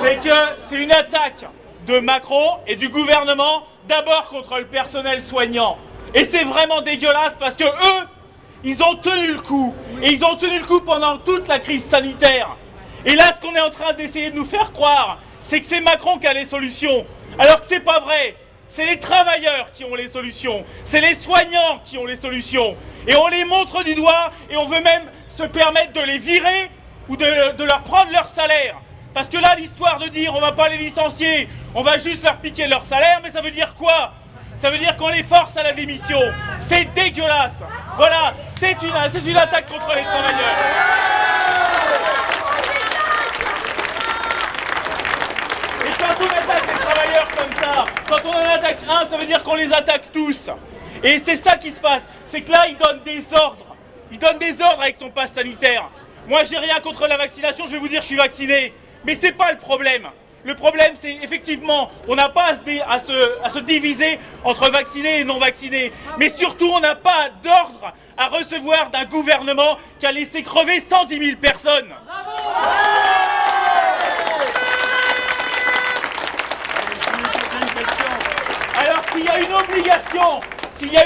c'est que c'est une attaque de Macron et du gouvernement, d'abord contre le personnel soignant. Et c'est vraiment dégueulasse parce que eux, ils ont tenu le coup. Et ils ont tenu le coup pendant toute la crise sanitaire. Et là, ce qu'on est en train d'essayer de nous faire croire, c'est que c'est Macron qui a les solutions. Alors que c'est pas vrai. C'est les travailleurs qui ont les solutions. C'est les soignants qui ont les solutions. Et on les montre du doigt et on veut même se permettre de les virer ou de leur prendre leur salaire. Parce que là, l'histoire de dire on va pas les licencier, on va juste leur piquer leur salaire, mais ça veut dire quoi? Ça veut dire qu'on les force à la démission. C'est dégueulasse. Voilà, c'est une attaque contre les travailleurs. Et quand on attaque les travailleurs comme ça, quand on en attaque un, ça veut dire qu'on les attaque tous. Et c'est ça qui se passe. C'est que là, il donne des ordres. Il donne des ordres avec son pass sanitaire. Moi, j'ai rien contre la vaccination, je vais vous dire, je suis vacciné. Mais c'est pas le problème. Le problème, c'est effectivement, on n'a pas à se diviser entre vaccinés et non vaccinés. Mais surtout, on n'a pas d'ordre à recevoir d'un gouvernement qui a laissé crever 110 000 personnes. Alors s'il y a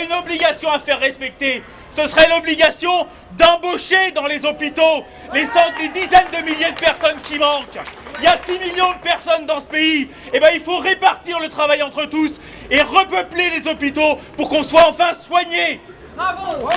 une obligation à faire respecter, ce serait l'obligation d'embaucher dans les hôpitaux les dizaines de milliers de personnes qui manquent. Il y a 6 millions de personnes dans ce pays. Eh bien, il faut répartir le travail entre tous et repeupler les hôpitaux pour qu'on soit enfin soignés. Bravo!